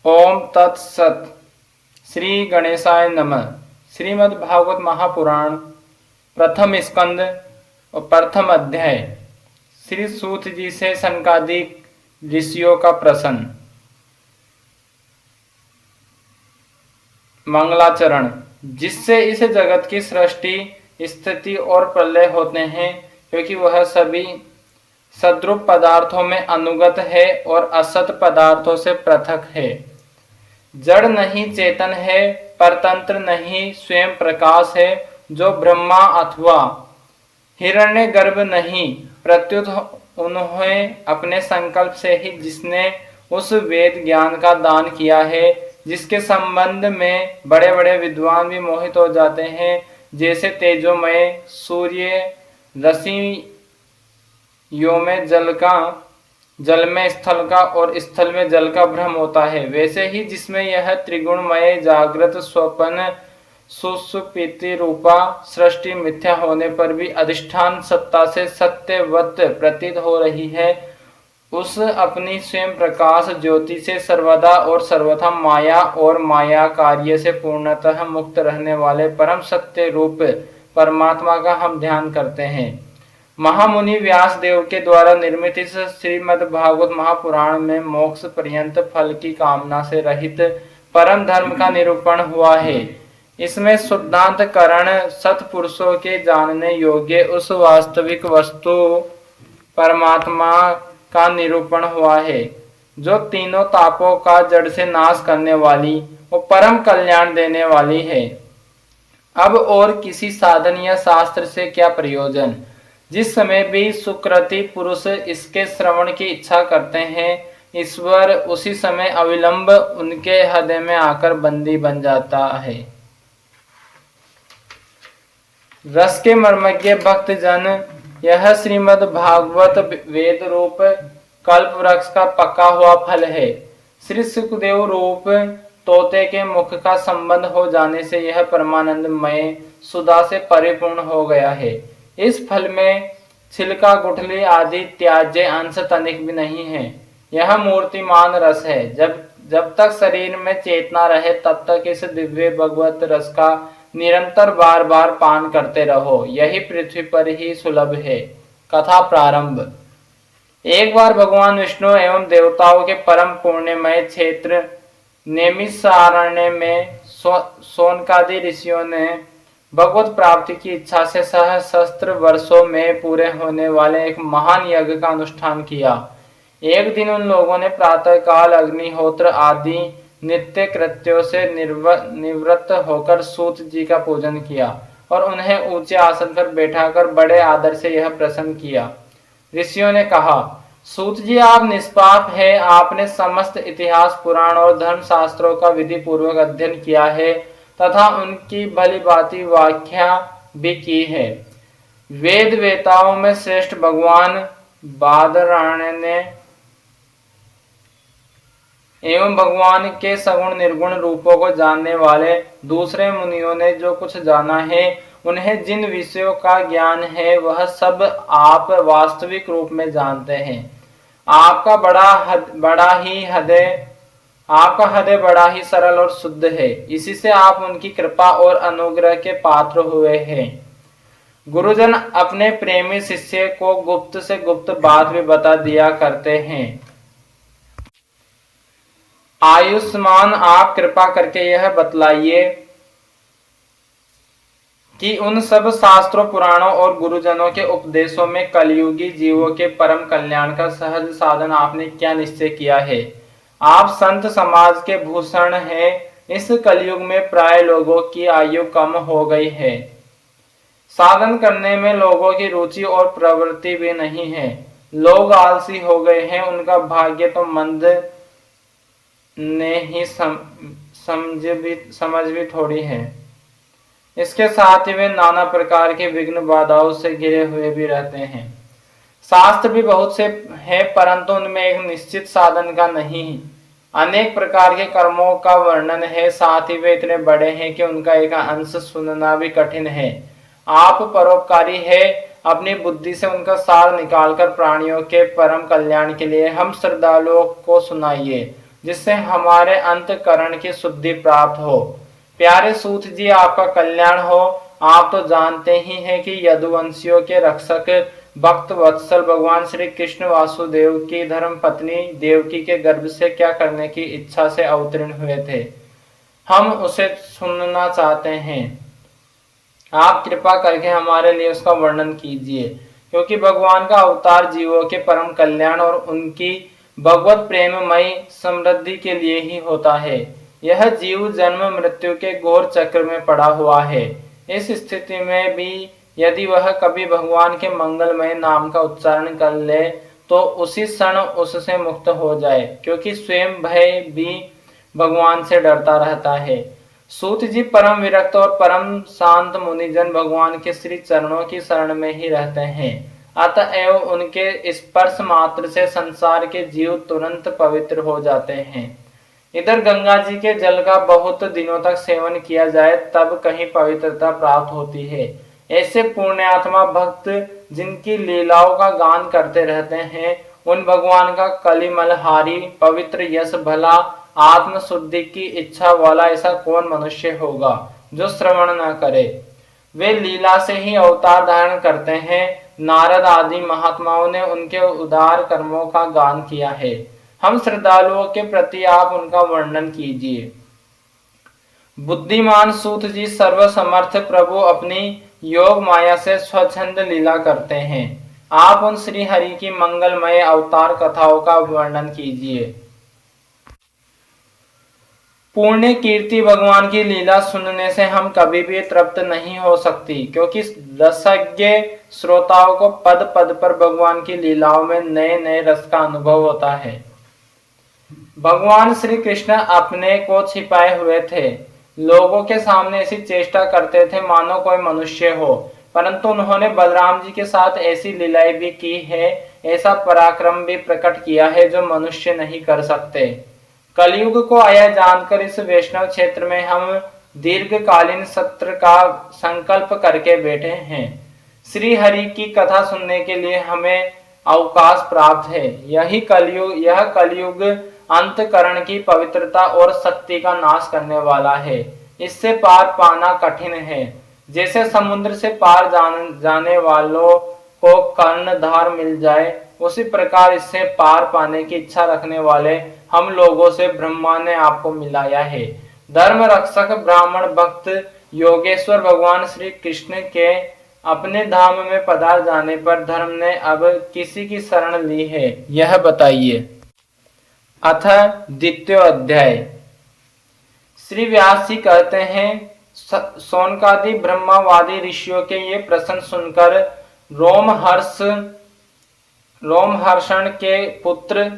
ओम तत्सत। श्री गणेशाय नमः। श्रीमद् भागवत महापुराण प्रथम स्कंद और प्रथम अध्याय। श्री सूत जी से सनकादिक ऋषियों का प्रश्न। मंगलाचरण। जिससे इस जगत की सृष्टि, स्थिति और प्रलय होते हैं, क्योंकि वह सभी सद्रूप पदार्थों में अनुगत है और असत पदार्थों से पृथक है। जड़ नहीं चेतन है, परतंत्र नहीं स्वयं प्रकाश है। जो ब्रह्मा अथवा हिरण्यगर्भ नहीं, प्रत्युत उन्हें अपने संकल्प से ही जिसने उस वेद ज्ञान का दान किया है, जिसके संबंध में बड़े बड़े विद्वान भी मोहित हो जाते हैं, जैसे तेजोमय सूर्य रश्मियों में जल में स्थल का और स्थल में जल का भ्रम होता है, वैसे ही जिसमें यह त्रिगुणमय जागृत स्वप्न सुषुप्ति रूपा सृष्टि मिथ्या होने पर भी अधिष्ठान सत्ता से सत्यवत प्रतीत हो रही है, उस अपनी स्वयं प्रकाश ज्योति से सर्वदा और सर्वथा माया और माया कार्य से पूर्णतः मुक्त रहने वाले परम सत्य रूप परमात्मा का हम ध्यान करते हैं। महामुनि व्यास देव के द्वारा निर्मित इस श्रीमद् भागवत महापुराण में मोक्ष पर्यंत फल की कामना से रहित परम धर्म का निरूपण हुआ है। इसमें शुद्धांत करण सत्पुरुषों के जानने योग्य उस वास्तविक वस्तु परमात्मा का निरूपण हुआ है, जो तीनों तापों का जड़ से नाश करने वाली और परम कल्याण देने वाली है। अब और किसी साधन या शास्त्र से क्या प्रयोजन। जिस समय भी सुकृति पुरुष इसके श्रवण की इच्छा करते हैं, ईश्वर उसी समय अविलंब उनके हृदय में आकर बंदी बन जाता है। रस के मर्मज्ञ भक्त जन, यह श्रीमद् भागवत वेद रूप कल्प वृक्ष का पका हुआ फल है। श्री सुखदेव रूप तोते के मुख का संबंध हो जाने से यह परमानंदमय सुधा से परिपूर्ण हो गया है। इस फल में छिलका, गुठली आदि त्याज्य अंश तनिक भी नहीं है। यह मूर्तिमान रस है। जब तक शरीर में चेतना रहे, तब तक इस दिव्य भगवत रस का निरंतर बार बार पान करते रहो। यही पृथ्वी पर ही सुलभ है। कथा प्रारंभ। एक बार भगवान विष्णु एवं देवताओं के परम पुण्यमय क्षेत्र नेमिषारण्य में शौनकादि ऋषियों ने भगवत प्राप्ति की इच्छा से सहस्त्र वर्षों में पूरे होने वाले एक महान यज्ञ का अनुष्ठान किया। एक दिन उन लोगों ने प्रातःकाल अग्निहोत्र आदि नित्य कृत्यों से निवृत्त होकर सूत जी का पूजन किया और उन्हें ऊंचे आसन पर बैठाकर बड़े आदर से यह प्रश्न किया। ऋषियों ने कहा, सूत जी, आप निष्पाप है। आपने समस्त इतिहास, पुराण और धर्म शास्त्रों का विधि पूर्वक अध्ययन किया है तथा उनकी भली भांति व्याख्या भी की है। वेद वेताओं में श्रेष्ठ भगवान बादरायण एवं भगवान के सगुण निर्गुण रूपों को जानने वाले दूसरे मुनियों ने जो कुछ जाना है, उन्हें जिन विषयों का ज्ञान है, वह सब आप वास्तविक रूप में जानते हैं। आपका हृदय बड़ा ही सरल और शुद्ध है। इसी से आप उनकी कृपा और अनुग्रह के पात्र हुए हैं। गुरुजन अपने प्रेमी शिष्य को गुप्त से गुप्त बात भी बता दिया करते हैं। आयुष्मान, आप कृपा करके यह बतलाइए कि उन सब शास्त्रों, पुराणों और गुरुजनों के उपदेशों में कलयुगी जीवों के परम कल्याण का सहज साधन आपने क्या निश्चय किया है। आप संत समाज के भूषण हैं। इस कलयुग में प्राय लोगों की आयु कम हो गई है। साधन करने में लोगों की रुचि और प्रवृत्ति भी नहीं है। लोग आलसी हो गए हैं। उनका भाग्य तो मंद ने ही समझ भी थोड़ी है। इसके साथ ही वे नाना प्रकार के विघ्न बाधाओं से घिरे हुए भी रहते हैं। शास्त्र भी बहुत से हैं, परंतु उनमें एक निश्चित साधन का नहीं। अनेक प्रकार के कर्मों का वर्णन है, साथ ही वे इतने बड़े हैं कि उनका एक अंश सुनना भी कठिन है। आप परोपकारी है। अपनी बुद्धि से उनका सार निकालकर प्राणियों के परम कल्याण के लिए हम श्रद्धालुओं को सुनाइए, जिससे हमारे अंतःकरण की शुद्धि प्राप्त हो। प्यारे सूत जी, आपका कल्याण हो। आप तो जानते ही हैं कि यदुवंशियों के रक्षक भक्त वत्सल भगवान श्री कृष्ण वासुदेव की धर्म पत्नी देवकी के गर्भ से क्या करने की इच्छा से अवतीर्ण हुए थे। हम उसे सुनना चाहते हैं। आप कृपा करके हमारे लिए उसका वर्णन कीजिए, क्योंकि भगवान का अवतार जीवों के परम कल्याण और उनकी भगवत प्रेममयी समृद्धि के लिए ही होता है। यह जीव जन्म मृत्यु के घोर चक्र में पड़ा हुआ है। इस स्थिति में भी यदि वह कभी भगवान के मंगलमय नाम का उच्चारण कर ले तो उसी क्षण उससे मुक्त हो जाए, क्योंकि स्वयं भय भी भगवान से डरता रहता है। सूत जी, परम विरक्त और परम शांत मुनिजन भगवान के श्री चरणों की शरण में ही रहते हैं। अतएव उनके स्पर्श मात्र से संसार के जीव तुरंत पवित्र हो जाते हैं। इधर गंगा जी के जल का बहुत दिनों तक सेवन किया जाए तब कहीं पवित्रता प्राप्त होती है। ऐसे पुण्यात्मा भक्त जिनकी लीलाओं का गान करते रहते हैं, उन भगवान का कलिमलहारी पवित्र यश भला आत्म शुद्धि की इच्छा वाला ऐसा कौन मनुष्य होगा जो श्रवण न करे। वे लीला से ही अवतार धारण करते हैं। नारद आदि महात्माओं ने उनके उदार कर्मों का गान किया है। हम श्रद्धालुओं के प्रति आप उनका वर्णन कीजिए। बुद्धिमान सूत जी, सर्वसमर्थ प्रभु अपनी योग माया से स्वच्छंद लीला करते हैं। आप उन श्री हरि की मंगलमय अवतार कथाओं का वर्णन कीजिए। पुण्य कीर्ति भगवान की लीला सुनने से हम कभी भी तृप्त नहीं हो सकती, क्योंकि रसज्ञ श्रोताओं को पद पद पर भगवान की लीलाओं में नए नए रस का अनुभव होता है। भगवान श्री कृष्ण अपने को छिपाए हुए थे। लोगों के सामने ऐसी चेष्टा करते थे मानो कोई मनुष्य हो, परंतु उन्होंने बलराम जी के साथ ऐसी लीलाएं भी की है, ऐसा पराक्रम भी प्रकट किया है जो मनुष्य नहीं कर सकते। कलयुग को आया जानकर इस वैष्णव क्षेत्र में हम दीर्घकालीन सत्र का संकल्प करके बैठे हैं। श्री हरि की कथा सुनने के लिए हमें अवकाश प्राप्त है। यह कलयुग अंतकरण की पवित्रता और शक्ति का नाश करने वाला है। इससे पार पाना कठिन है। जैसे समुद्र से पार जाने वालों को कर्णधार मिल जाए, उसी प्रकार इससे पार पाने की इच्छा रखने वाले हम लोगों से ब्रह्मा ने आपको मिलाया है। धर्म रक्षक ब्राह्मण भक्त योगेश्वर भगवान श्री कृष्ण के अपने धाम में पधार जाने पर धर्म ने अब किसी की शरण ली है, यह बताइए। अथ द्वितीय अध्याय। श्री व्यास जी कहते हैं, शौनकादि ब्रह्मवादी ऋषियों के ये प्रश्न सुनकर रोमहर्षण के पुत्र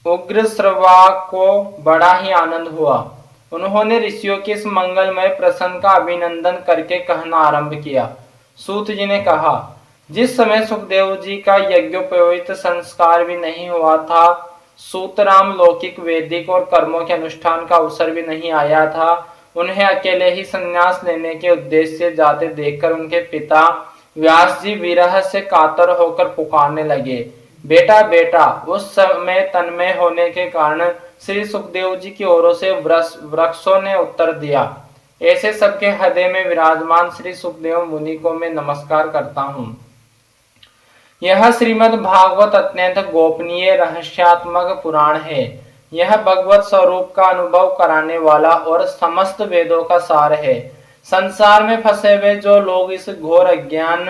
उग्रश्रवा को बड़ा ही आनंद हुआ। उन्होंने ऋषियों के इस मंगलमय प्रश्न का अभिनंदन करके कहना आरंभ किया। सूत जी ने कहा, जिस समय सुखदेव जी का यज्ञोपवीत संस्कार भी नहीं हुआ था, सूतराम लौकिक वैदिक और कर्मों के अनुष्ठान का अवसर भी नहीं आया था, उन्हें अकेले ही संन्यास लेने के उद्देश्य से जाते देखकर उनके पिता व्यास जी विरह से कातर होकर पुकारने लगे, बेटा बेटा। उस समय तन्मय होने के कारण श्री सुखदेव जी की ओर से वृक्षों ने उत्तर दिया, ऐसे सबके हृदय में विराजमान श्री सुखदेव मुनि को मैं नमस्कार करता हूँ। यह श्रीमद् भागवत अत्यंत गोपनीय रहस्यात्मक पुराण है। यह भगवत स्वरूप का अनुभव कराने वाला और समस्त वेदों का सार है। संसार में फंसे हुए जो लोग इस घोर अज्ञान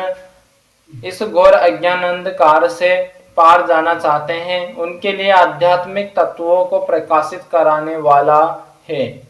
अंधकार से पार जाना चाहते हैं, उनके लिए आध्यात्मिक तत्वों को प्रकाशित कराने वाला है।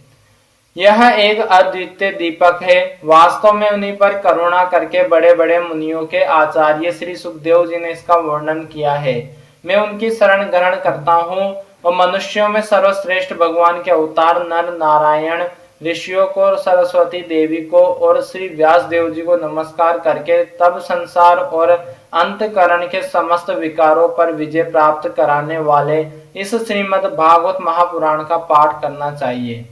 यह एक अद्वितीय दीपक है। वास्तव में उन्हीं पर करुणा करके बड़े बड़े मुनियों के आचार्य श्री सुखदेव जी ने इसका वर्णन किया है। मैं उनकी शरण ग्रहण करता हूँ और मनुष्यों में सर्वश्रेष्ठ भगवान के अवतार नर नारायण, ऋषियों को, सरस्वती देवी को और श्री व्यास देव जी को नमस्कार करके तब संसार और अंतकरण के समस्त विकारों पर विजय प्राप्त कराने वाले इस श्रीमद् भागवत महापुराण का पाठ करना चाहिए।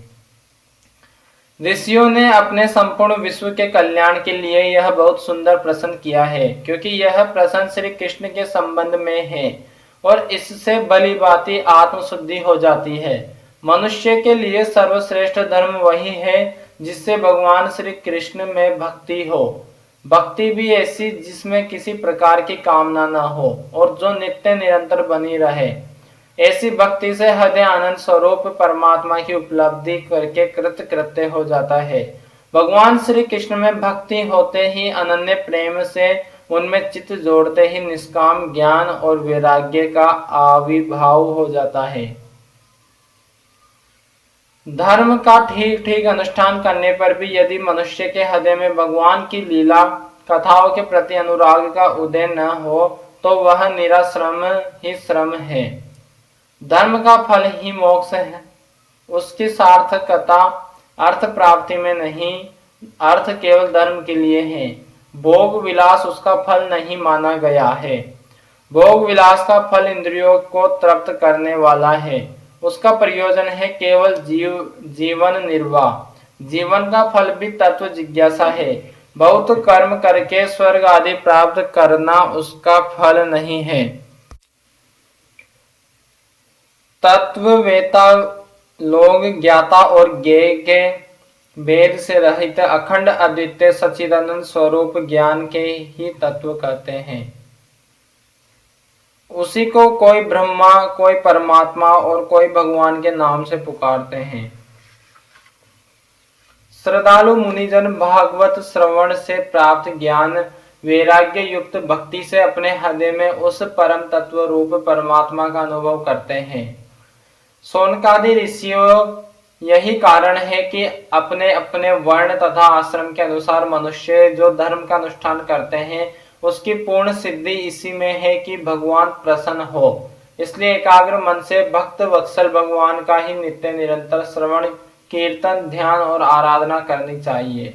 ऋषियों ने अपने संपूर्ण विश्व के कल्याण के लिए यह बहुत सुंदर प्रश्न किया है, क्योंकि यह प्रश्न श्री कृष्ण के संबंध में है। और इससे भली भांति आत्मशुद्धि हो जाती है। मनुष्य के लिए सर्वश्रेष्ठ धर्म वही है जिससे भगवान श्री कृष्ण में भक्ति हो। भक्ति भी ऐसी जिसमें किसी प्रकार की कामना न हो और जो नित्य निरंतर बनी रहे। ऐसी भक्ति से हृदय आनंद स्वरूप परमात्मा की उपलब्धि करके कृतकृत्य हो जाता है। भगवान श्री कृष्ण में भक्ति होते ही अनन्य प्रेम से उनमें चित्त जोड़ते ही निष्काम ज्ञान और वैराग्य का आविर्भाव हो जाता है। धर्म का ठीक ठीक अनुष्ठान करने पर भी यदि मनुष्य के हृदय में भगवान की लीला कथाओं के प्रति अनुराग का उदय न हो तो वह निरा श्रम ही श्रम है। धर्म का फल ही मोक्ष है। उसकी सार्थकता अर्थ प्राप्ति में नहीं, अर्थ केवल धर्म के लिए है। भोग विलास उसका फल नहीं माना गया है। भोग विलास का फल इंद्रियों को तृप्त करने वाला है। उसका प्रयोजन है केवल जीवन निर्वाह। जीवन का फल भी तत्व जिज्ञासा है। बहुत कर्म करके स्वर्ग आदि प्राप्त करना उसका फल नहीं है। तत्ववेता लोग ज्ञाता और ज्ञेय के भेद से रहित अखंड अद्वितीय सच्चिदानंद स्वरूप ज्ञान के ही तत्व कहते हैं। उसी को कोई ब्रह्मा, कोई परमात्मा और कोई भगवान के नाम से पुकारते हैं। श्रद्धालु मुनिजन भागवत श्रवण से प्राप्त ज्ञान वैराग्य युक्त भक्ति से अपने हृदय में उस परम तत्व रूप परमात्मा का अनुभव करते हैं। शौनकादि ऋषियों यही कारण है कि अपने अपने वर्ण तथा आश्रम के अनुसार मनुष्य जो धर्म का अनुष्ठान करते हैं उसकी पूर्ण सिद्धि इसी में है कि भगवान प्रसन्न हो। इसलिए एकाग्र मन से भक्त वत्सल भगवान का ही नित्य निरंतर श्रवण कीर्तन ध्यान और आराधना करनी चाहिए।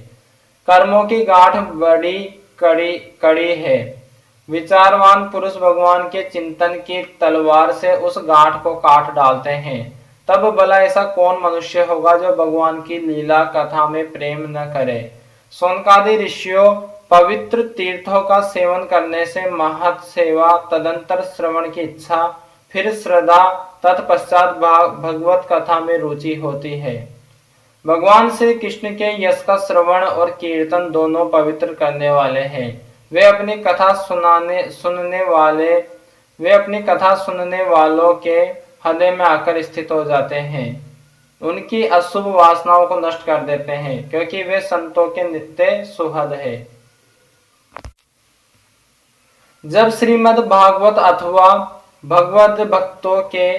कर्मों की गांठ बड़ी कड़ी है। विचारवान पुरुष भगवान के चिंतन की तलवार से उस गांठ को काट डालते हैं। तब भला ऐसा कौन मनुष्य होगा जो भगवान की लीला कथा में प्रेम न करे। शौनकादि ऋषियों पवित्र तीर्थों का सेवन करने से महत सेवा, तदंतर श्रवण की इच्छा, फिर श्रद्धा, तत्पश्चात भगवत कथा में रुचि होती है। भगवान श्री कृष्ण के यश का श्रवण और कीर्तन दोनों पवित्र करने वाले हैं। वे अपनी कथा सुनने वालों के हृदय में आकर स्थित हो जाते हैं। उनकी अशुभ वासनाओं को नष्ट कर देते हैं क्योंकि वे संतों के नित्य सुहृद है। जब श्रीमद् भागवत अथवा भगवत भक्तों के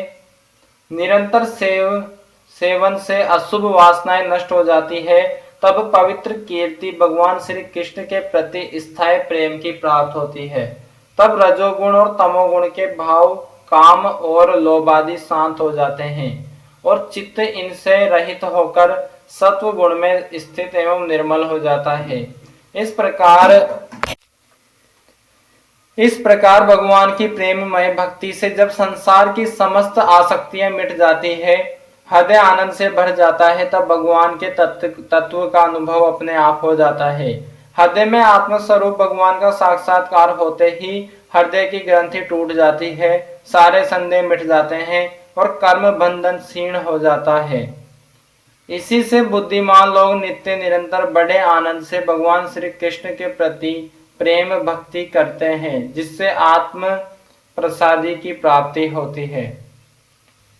निरंतर सेवन से अशुभ वासनाएं नष्ट हो जाती है तब पवित्र कीर्ति भगवान श्री कृष्ण के प्रति स्थायी प्रेम की प्राप्त होती है। तब रजोगुण और तमोगुण के भाव काम और लोभ आदि शांत हो जाते हैं और चित्त इनसे रहित होकर सत्व गुण में स्थित एवं निर्मल हो जाता है। इस प्रकार भगवान की प्रेममय भक्ति से जब संसार की समस्त आसक्तियां मिट जाती है, हृदय आनंद से भर जाता है, तब भगवान के तत्व का अनुभव अपने आप हो जाता है। हृदय में आत्मस्वरूप भगवान का साक्षात्कार होते ही हृदय की ग्रंथि टूट जाती है, सारे संदेह मिट जाते हैं और कर्म बंधन क्षीण हो जाता है। इसी से बुद्धिमान लोग नित्य निरंतर बड़े आनंद से भगवान श्री कृष्ण के प्रति प्रेम भक्ति करते हैं, जिससे आत्म प्रसादी की प्राप्ति होती है।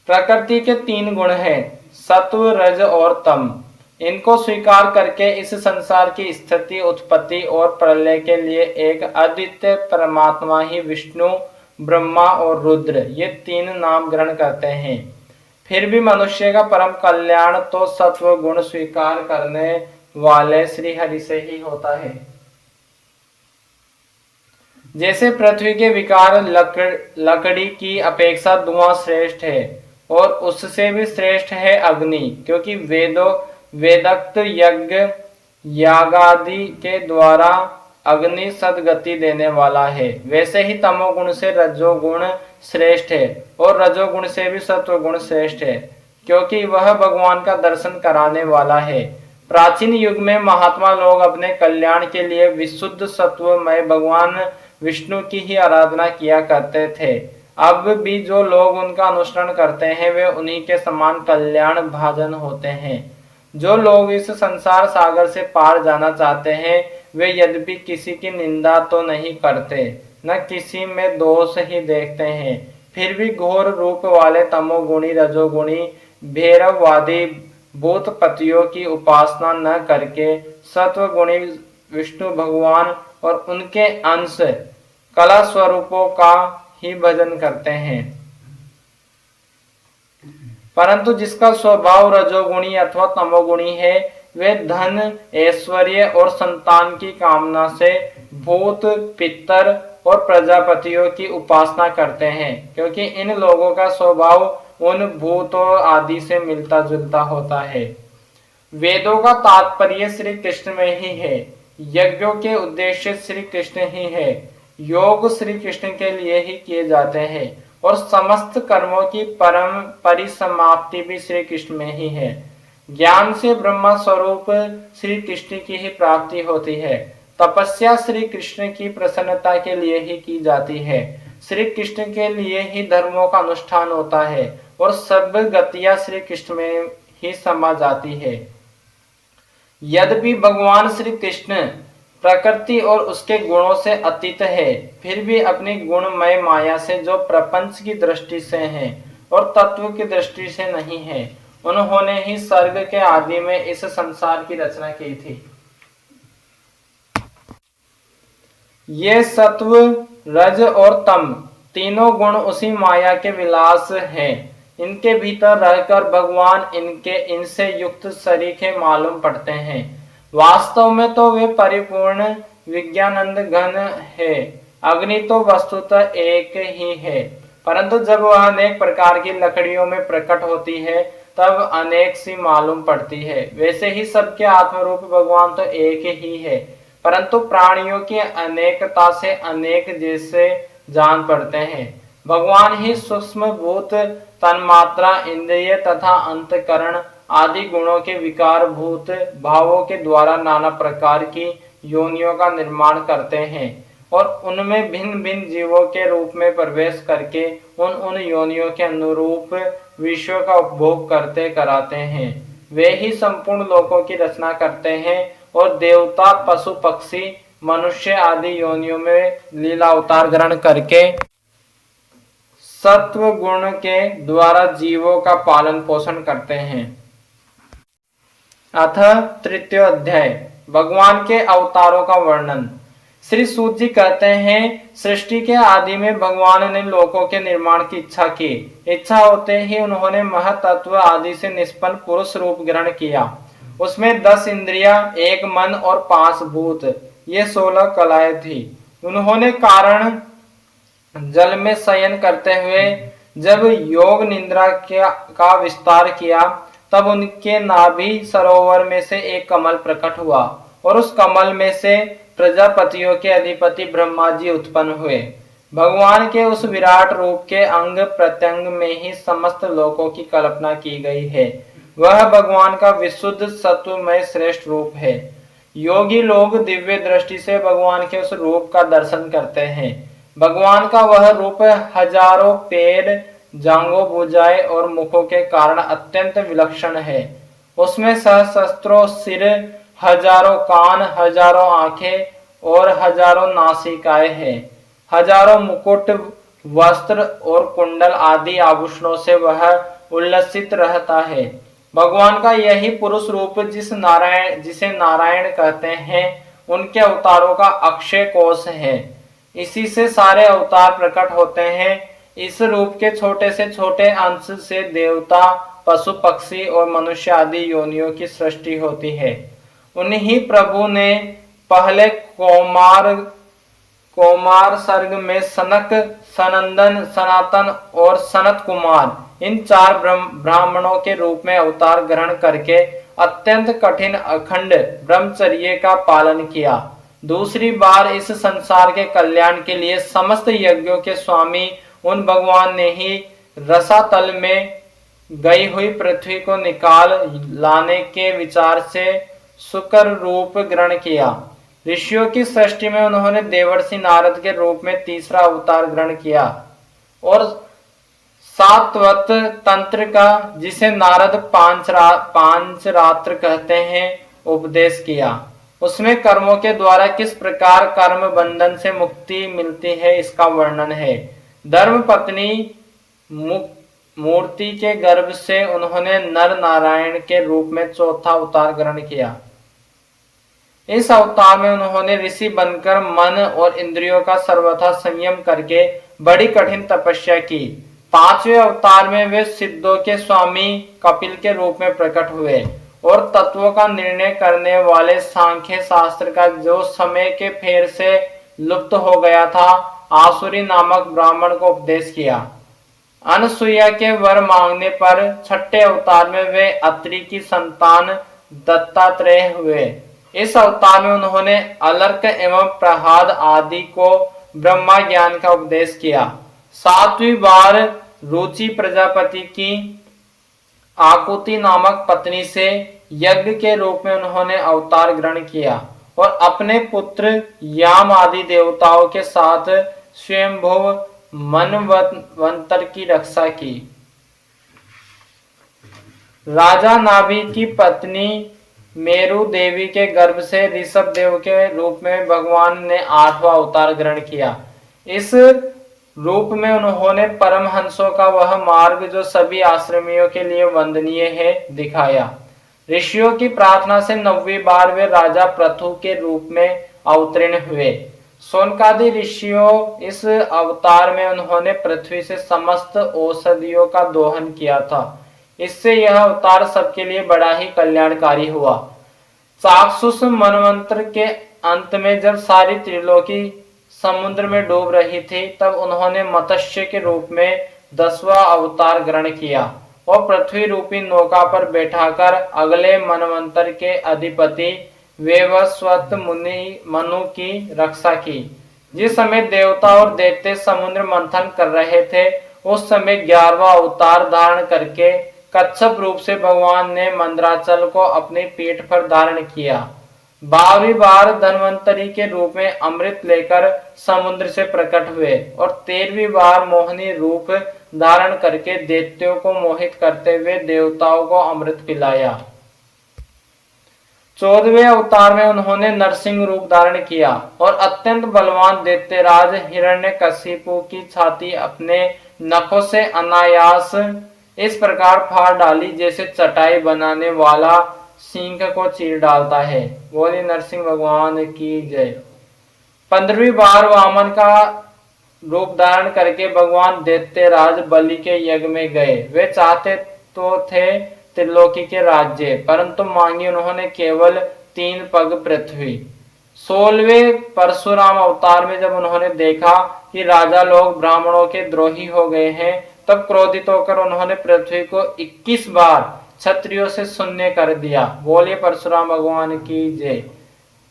प्रकृति के 3 गुण हैं, सत्व, रज और तम। इनको स्वीकार करके इस संसार की स्थिति, उत्पत्ति और प्रलय के लिए एक अद्वितीय परमात्मा ही विष्णु, ब्रह्मा और रुद्र ये 3 नाम ग्रहण करते हैं। फिर भी मनुष्य का परम कल्याण तो सत्व गुण स्वीकार करने वाले श्री हरि से ही होता है। जैसे पृथ्वी के विकार लकड़ी की अपेक्षा धुआं श्रेष्ठ है और उससे भी श्रेष्ठ है अग्नि, क्योंकि वेदोक्त यज्ञ यागादि के द्वारा अग्नि सदगति देने वाला है। वैसे ही तमोगुण से रजोगुण श्रेष्ठ है और रजोगुण से भी सत्वगुण श्रेष्ठ है, क्योंकि वह भगवान का दर्शन कराने वाला है। प्राचीन युग में महात्मा लोग अपने कल्याण के लिए विशुद्ध सत्वमय भगवान विष्णु की ही आराधना किया करते थे। अब भी जो लोग उनका अनुसरण करते हैं वे उन्हीं के समान कल्याण भाजन होते हैं। जो लोग इस संसार सागर से पार जाना चाहते हैं वे यद्यपि किसी की निंदा तो नहीं करते, न किसी में दोष ही देखते हैं, फिर भी घोर रूप वाले तमोगुणी रजोगुणी भैरववादी भूतपतियों की उपासना न करके सत्वगुणी विष्णु भगवान और उनके अंश कला स्वरूपों का ही भजन करते हैं। परंतु जिसका स्वभाव रजोगुणी अथवा तमोगुणी है वे धन ऐश्वर्य और संतान की कामना से भूत पितर और प्रजापतियों की उपासना करते हैं, क्योंकि इन लोगों का स्वभाव उन भूतों आदि से मिलता जुलता होता है। वेदों का तात्पर्य श्री कृष्ण में ही है, यज्ञों के उद्देश्य श्री कृष्ण ही है, योग श्री कृष्ण के लिए ही किए जाते हैं और समस्त कर्मों की परम परिसमाप्ति भी श्री कृष्ण में ही है। ज्ञान से ब्रह्म स्वरूप श्री कृष्ण की ही प्राप्ति होती है। तपस्या श्री कृष्ण की प्रसन्नता के लिए ही की जाती है। श्री कृष्ण के लिए ही धर्मों का अनुष्ठान होता है और सब गतियां श्री कृष्ण में ही समा जाती है। यद्यपि भगवान श्री कृष्ण प्रकृति और उसके गुणों से अतीत है, फिर भी अपनी गुणमय माया से जो प्रपंच की दृष्टि से है और तत्व की दृष्टि से नहीं है, उन्होंने ही स्वर्ग के आदि में इस संसार की रचना की थी। ये सत्व रज और तम तीनों गुण उसी माया के विलास हैं। इनके भीतर रहकर भगवान इनसे युक्त सरीखे मालूम पड़ते हैं। वास्तव में तो वे परिपूर्ण विज्ञानंद घन है। अग्नि तो वस्तुतः एक ही है, परंतु जब वह अनेक प्रकार की लकड़ियों में प्रकट होती है तब अनेक सी मालूम पड़ती है। वैसे ही सबके आत्मरूप भगवान तो एक ही है, परंतु प्राणियों की अनेकता से अनेक जैसे जान पड़ते हैं। भगवान ही सूक्ष्म भूत तन्मात्रा इंद्रिय तथा अंतकरण आदि गुणों के विकार भूत भावों के द्वारा नाना प्रकार की योनियों का निर्माण करते हैं और उनमें भिन्न भिन्न जीवों के रूप में प्रवेश करके उन योनियों के अनुरूप विश्व का उपभोग करते कराते हैं। वे ही संपूर्ण लोकों की रचना करते हैं और देवता पशु पक्षी मनुष्य आदि योनियों में लीला अवतार ग्रहण करके सत्व गुण के द्वारा जीवों का पालन पोषण करते हैं। अथ तृतीय अध्याय भगवान के अवतारों का वर्णन। श्री सूत जी कहते हैं, सृष्टि के आदि में भगवान ने लोकों के निर्माण की इच्छा की। इच्छा होते ही उन्होंने महतत्व आदि से निष्पन्न पुरुष रूप ग्रहण किया। उसमें 10 इंद्रियां, 1 मन और 5 भूत, ये 16 कलाएं थी। उन्होंने कारण जल में शयन करते हुए जब योग निद्रा का विस्तार किया तब उनके नाभि सरोवर में से एक कमल प्रकट हुआ और उस कमल में से प्रजापतियों के अधिपति ब्रह्मा जी उत्पन्न हुए। भगवान के उस विराट रूप के अंग प्रत्यंग में ही समस्त लोकों की कल्पना की गई है। वह भगवान का विशुद्ध सत्वमय श्रेष्ठ रूप है। योगी लोग दिव्य दृष्टि से भगवान के उस रूप का दर्शन करते हैं। भगवान का वह रूप हजारों पैर, जांघों, भुजाएं और मुखों के कारण अत्यंत विलक्षण है। उसमें सहस्त्रों सिर, हजारों कान, हजारों आंखें और हजारों नासिकाएं हैं। हजारों मुकुट, वस्त्र और कुंडल आदि आभूषणों से वह उल्लसित रहता है। भगवान का यही पुरुष रूप जिसे नारायण कहते हैं, उनके अवतारों का अक्षय कोश है। इसी से सारे अवतार प्रकट होते हैं। इस रूप के छोटे से छोटे अंश से देवता, पशु पक्षी और मनुष्य आदि योनियों की सृष्टि होती है। उन्हीं प्रभु ने पहले कौमार सर्ग में सनक, सनंदन, सनातन और सनत कुमार इन 4 ब्राह्मणों के रूप में अवतार ग्रहण करके अत्यंत कठिन अखंड ब्रह्मचर्य का पालन किया। दूसरी बार इस संसार के कल्याण के लिए समस्त यज्ञों के स्वामी उन भगवान ने ही रसातल में गई हुई पृथ्वी को निकाल लाने के विचार से शुक्र रूप ग्रहण किया। ऋषियों की सृष्टि में उन्होंने देवर्षि नारद के रूप में तीसरा अवतार ग्रहण किया। और सात्वत तंत्र का, जिसे नारद पांच रात्र कहते हैं, उपदेश किया। उसमें कर्मों के द्वारा किस प्रकार कर्म बंधन से मुक्ति मिलती है इसका वर्णन है। धर्म पत्नी मूर्ति के गर्भ से उन्होंने नर नारायण के रूप में चौथा अवतार ग्रहण किया। इस अवतार में उन्होंने ऋषि बनकर मन और इंद्रियों का सर्वथा संयम करके बड़ी कठिन तपस्या की। पांचवें अवतार में वे सिद्धों के स्वामी कपिल के रूप में प्रकट हुए और तत्वों का निर्णय करने वाले सांख्य शास्त्र का, जो समय के फेर से लुप्त हो गया था, आसुरी नामक ब्राह्मण को उपदेश किया। अनसुईया के वर मांगने पर छठे अवतार में वे अत्रि की संतान दत्तात्रेय हुए। इस अवतार में उन्होंने अलर्क एवं प्रहाद आदि को ब्रह्मा ज्ञान का उपदेश किया। सातवीं बार रुचि प्रजापति की आकुति नामक पत्नी से यज्ञ के रूप में उन्होंने अवतार ग्रहण किया और अपने पुत्र याम आदि देवताओं के साथ स्वयंभुव मनवंतर की रक्षा की। राजा नाभि की पत्नी मेरु देवी के गर्भ से ऋषभ देव के रूप में भगवान ने आठवां अवतार ग्रहण किया। इस रूप में उन्होंने परमहंसों का वह मार्ग, जो सभी आश्रमियों के लिए वंदनीय है, दिखाया। ऋषियों की प्रार्थना से 9वीं बार वे राजा पृथु के रूप में अवतीर्ण हुए। शौनकादि ऋषियों, इस अवतार में उन्होंने पृथ्वी से समस्त औषधियों का दोहन किया था। इससे यह अवतार सबके लिए बड़ा ही कल्याणकारी हुआ। चाक्षुष मनवंतर के अंत में जब सारी त्रिलोकी समुद्र में डूब रही थी, तब उन्होंने मत्स्य के रूप में 10वां अवतार ग्रहण किया और पृथ्वी रूपी नौका पर बैठाकर अगले मनवंतर के अधिपति वेवस्वत मनु की रक्षा की। जिस समय देवता और दैत्य समुद्र मंथन कर रहे थे, उस समय 11वां अवतार धारण करके कच्छप रूप से भगवान ने मंदराचल को अपनी पीठ पर धारण किया। 12वीं बार धन्वंतरी के रूप में अमृत लेकर समुद्र से प्रकट हुए और 13वीं बार मोहिनी रूप धारण करके दैत्यों को मोहित करते हुए देवताओं को अमृत पिलाया। 14वें अवतार में उन्होंने नरसिंह रूप धारण किया और अत्यंत बलवान दैत्यराज हिरण्यकशिपु की छाती अपने नखों से अनायास इस प्रकार फाड़ डाली, जैसे चटाई बनाने वाला सिंह को चीर डालता है। बोले नरसिंह भगवान की जय। 15वीं बार वामन का रूप धारण करके भगवान दैत्यराज बलि के यज्ञ में गए। वे चाहते तो थे त्रिलोकी के राज्य, परंतु मांगी उन्होंने केवल 3 पग पृथ्वी। 16वें परशुराम अवतार में जब उन्होंने देखा कि राजा लोग ब्राह्मणों के द्रोही हो गए हैं, तब क्रोधित होकर उन्होंने पृथ्वी को 21 बार क्षत्रियों से शून्य कर दिया। बोलिए परशुराम भगवान की जय।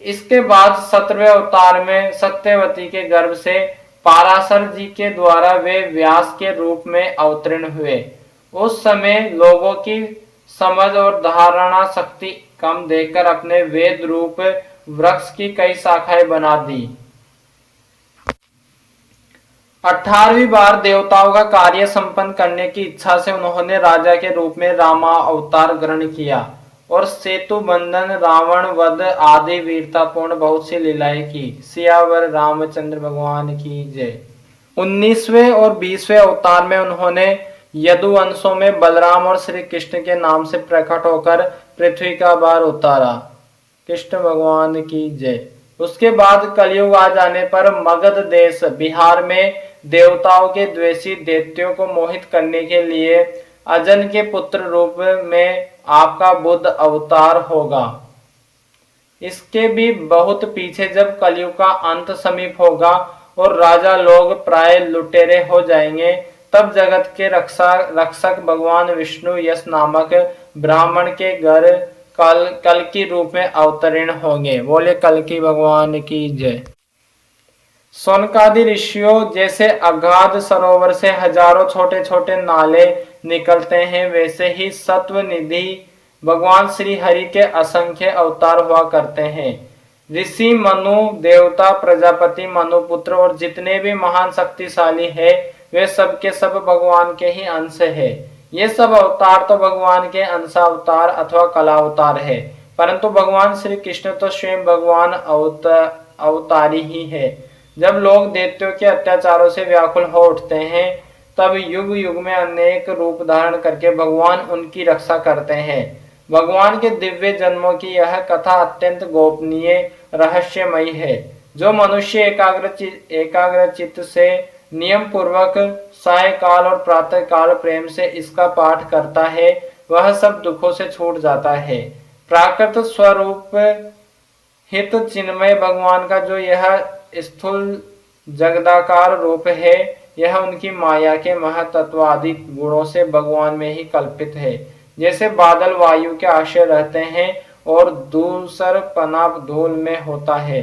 इसके बाद 17वें अवतार में सत्यवती के गर्भ से पाराशर जी के द्वारा वे व्यास के रूप में अवतीर्ण हुए। उस समय लोगों की समझ और धारणा शक्ति कम देखकर अपने वेद रूप वृक्ष की कई शाखाएं बना दी। 18वीं बार देवताओं का कार्य संपन्न करने की इच्छा से उन्होंने राजा के रूप में रामा अवतार ग्रहण किया और सेतु बंधन, रावण वध आदि वीरतापूर्ण बहुत सी लीलाएं की। सियावर रामचंद्र भगवान की जय। 19वें और 20वें अवतार में उन्होंने यदुवंशों में बलराम और श्री कृष्ण के नाम से प्रकट होकर पृथ्वी का भार उतारा। कृष्ण भगवान की जय। उसके बाद कलयुग आ जाने पर मगध देश बिहार में देवताओं के द्वेषी दैत्यों को मोहित करने के लिए अजन के पुत्र रूप में आपका बुद्ध अवतार होगा। इसके भी बहुत पीछे जब कलयुग का अंत समीप होगा और राजा लोग प्राय लुटेरे हो जाएंगे, तब जगत के रक्षक भगवान विष्णु यश नामक ब्राह्मण के घर कल की रूप में अवतरण होंगे। बोले कल की भगवान की जय। शौनकादि ऋषियों, जैसे अगाध सरोवर से हजारों छोटे छोटे नाले निकलते हैं, वैसे ही सत्व निधि भगवान श्री हरि के असंख्य अवतार हुआ करते हैं। ऋषि मनु, देवता प्रजापति, मनुपुत्र और जितने भी महान शक्तिशाली है, वे सब के सब भगवान के ही अंश है। ये सब अवतार तो भगवान के अंशावतार अथवा कलावतार है, परंतु भगवान श्री कृष्ण तो स्वयं भगवान अवतारी ही है। जब लोग दैत्यों के अत्याचारों से व्याकुल हो उठते हैं, तब युग युग में अनेक रूप धारण करके भगवान उनकी रक्षा करते हैं। भगवान के दिव्य जन्मों की यह कथा अत्यंत गोपनीय रहस्यमयी है। जो मनुष्य एकाग्र चित्त से नियम पूर्वक सायकाल और प्रातः काल प्रेम से इसका पाठ करता है, वह सब दुखों से छूट जाता है। प्राकृत स्वरूप हित चिन्मय भगवान का जो यह स्थूल जगदाकार रूप है, यह उनकी माया के महतत्वादि गुणों से भगवान में ही कल्पित है। जैसे बादल वायु के आश्रय रहते हैं और दूसर पना धूल में होता है,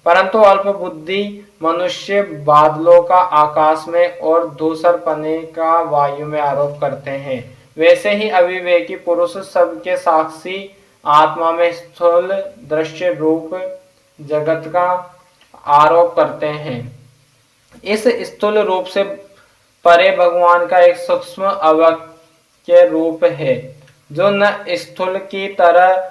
परंतु अल्प बुद्धि मनुष्य बादलों का आकाश में और दूसर पने का वायु में आरोप करते हैं, वैसे ही अविवेकी पुरुष सबके साक्षी आत्मा में स्थूल दृश्य रूप जगत का आरोप करते हैं। इस स्थूल रूप से परे भगवान का एक सूक्ष्म अव्यक्त रूप है, जो न स्थूल की तरह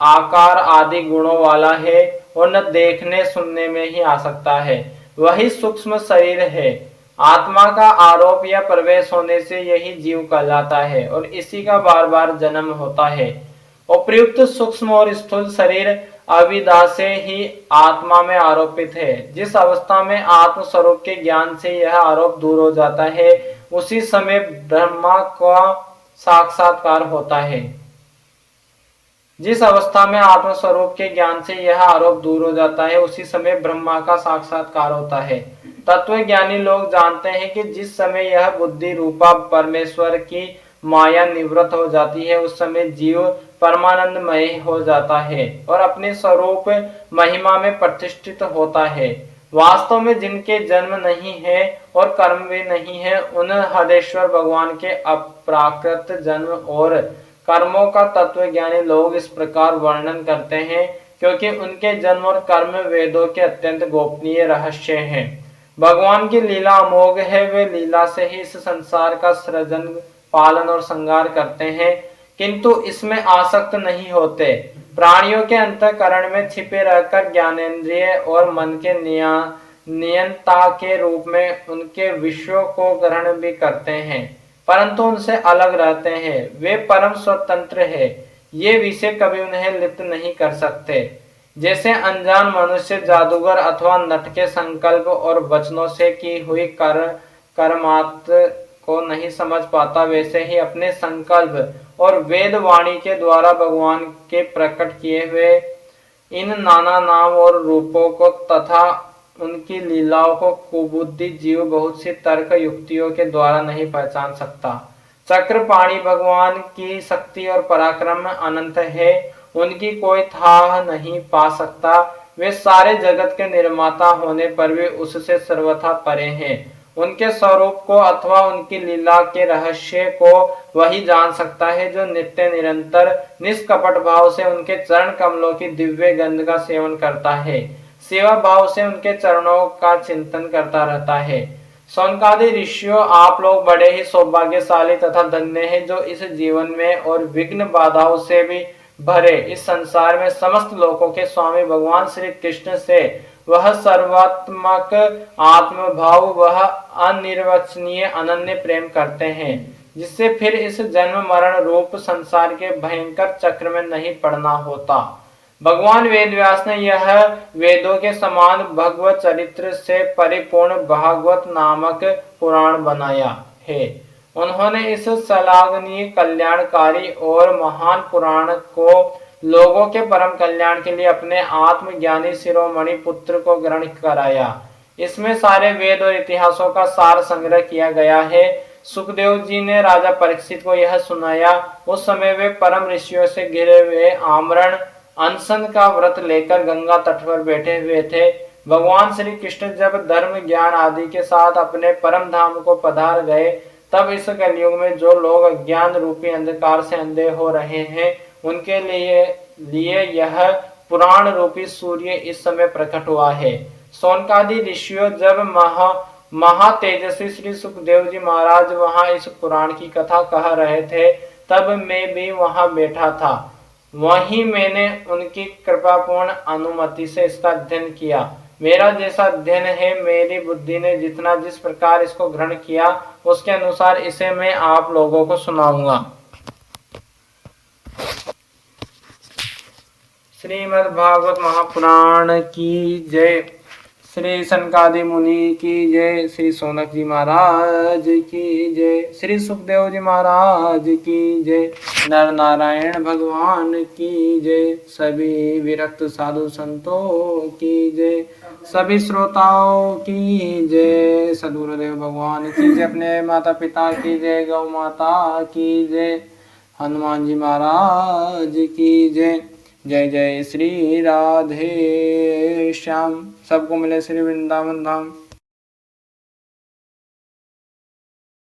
आकार आदि गुणों वाला है और न देखने सुनने में ही आ सकता है। वही सूक्ष्म शरीर है। आत्मा का आरोप या प्रवेश होने से यही जीव कहलाता है और इसी का बार बार जन्म होता है। उपर्युक्त सूक्ष्म और स्थूल शरीर अविद्या से ही आत्मा में आरोपित है। जिस अवस्था में आत्म स्वरूप के ज्ञान से यह आरोप दूर हो जाता है, उसी समय ब्रह्मा का साक्षात्कार होता है। जिस अवस्था में आत्म स्वरूप के ज्ञान से यह आरोप दूर हो जाता है, उसी समय ब्रह्मा का साक्षात्कार होता है। तत्वज्ञानी लोग जानते हैं कि जिस समय यह बुद्धि रूपा परमेश्वर की माया निवृत्त हो जाती है, उस समय जीव परमानंदमय हो जाता है और अपने स्वरूप महिमा में प्रतिष्ठित होता है। वास्तव में जिनके जन्म नहीं है और कर्म भी नहीं है, उन हदेश्वर भगवान के अप्राकृत जन्म और कर्मों का तत्वज्ञानी लोग इस प्रकार वर्णन करते हैं, क्योंकि उनके जन्म और कर्म वेदों के अत्यंत गोपनीय रहस्य हैं। भगवान की लीला अमोघ है। वे लीला से ही इस संसार का सृजन, पालन और संहार करते हैं, किंतु इसमें आसक्त नहीं होते। प्राणियों के अंतःकरण में छिपे रहकर ज्ञानेंद्रिय और मन के नियंता के रूप में उनके विषयों को ग्रहण भी करते हैं, परंतु उनसे अलग रहते हैं। वे परम स्वतंत्र है। ये विषय कभी उन्हें लिप्त नहीं कर सकते। जैसे अनजान मनुष्य जादूगर अथवा नट के संकल्प और वचनों से की हुई कर्मात को नहीं समझ पाता, वैसे ही अपने संकल्प और वेद वाणी के द्वारा भगवान के प्रकट किए हुए इन नाना नाम और रूपों को तथा उनकी लीलाओं को कुबुद्धि जीव बहुत सी तर्क युक्तियों के द्वारा नहीं पहचान सकता। चक्रपाणी भगवान की शक्ति और पराक्रम अनंत है। उनकी कोई था नहीं पा सकता। वे सारे जगत के निर्माता होने पर भी उससे सर्वथा परे हैं। उनके स्वरूप को अथवा उनकी लीला के रहस्य को वही जान सकता है जो नित्य निरंतर निष्कपट भाव से उनके चरण कमलों की दिव्य गंध का सेवन करता है, सेवा भाव से उनके चरणों का चिंतन करता रहता है। सौनकादि ऋषियों, आप लोग बड़े ही सौभाग्यशाली तथा धन्य हैं, जो इस जीवन में और विघ्न बाधाओं से भी भरे इस संसार में समस्त लोकों के स्वामी भगवान श्री कृष्ण से वह सर्वात्मक आत्मभाव, वह अनिर्वचनीय अनन्य प्रेम करते हैं, जिससे फिर इस जन्म मरण रूप संसार के भयंकर चक्र में नहीं पड़ना होता। भगवान वेदव्यास ने यह वेदों के समान भगवत चरित्र से परिपूर्ण भागवत नामक पुराण बनाया है। उन्होंने इस श्लाघनीय, कल्याणकारी और महान पुराण को लोगों के परम कल्याण के लिए अपने आत्मज्ञानी शिरोमणि पुत्र को ग्रहण कराया। इसमें सारे वेद और इतिहासों का सार संग्रह किया गया है। सुखदेव जी ने राजा परीक्षित को यह सुनाया। उस समय वे परम ऋषियों से घिरे हुए आमरण अनशन का व्रत लेकर गंगा तट पर बैठे हुए थे। भगवान श्री कृष्ण जब धर्म, ज्ञान आदि के साथ अपने परम धाम को पधार गए, तब इस कलयुग में जो लोग अज्ञान रूपी अंधकार से अंधे हो रहे हैं, उनके लिए यह पुराण रूपी सूर्य इस समय प्रकट हुआ है। सौनकादि ऋषियों जब महातेजस्वी श्री सुखदेव जी महाराज वहां इस पुराण की कथा कह रहे थे, तब मैं भी वहां बैठा था। वहीं मैंने उनकी कृपापूर्ण अनुमति से इसका अध्ययन किया। मेरा जैसा अध्ययन है, मेरी बुद्धि ने जितना जिस प्रकार इसको ग्रहण किया, उसके अनुसार इसे मैं आप लोगों को सुनाऊंगा। श्रीमद् भागवत महापुराण की जय। श्री सनकादि मुनि की जय। श्री सौनक जी महाराज की जय। श्री सुखदेव जी महाराज की जय। नर नारायण भगवान की जय। सभी विरक्त साधु संतों की जय। सभी श्रोताओं की जय। सद्गुरुदेव भगवान की जय। अपने माता पिता की जय। गौ माता की जय। हनुमान जी महाराज की जय। जय जय श्री राधे श्याम। सबको मिले श्री वृंदावन धाम।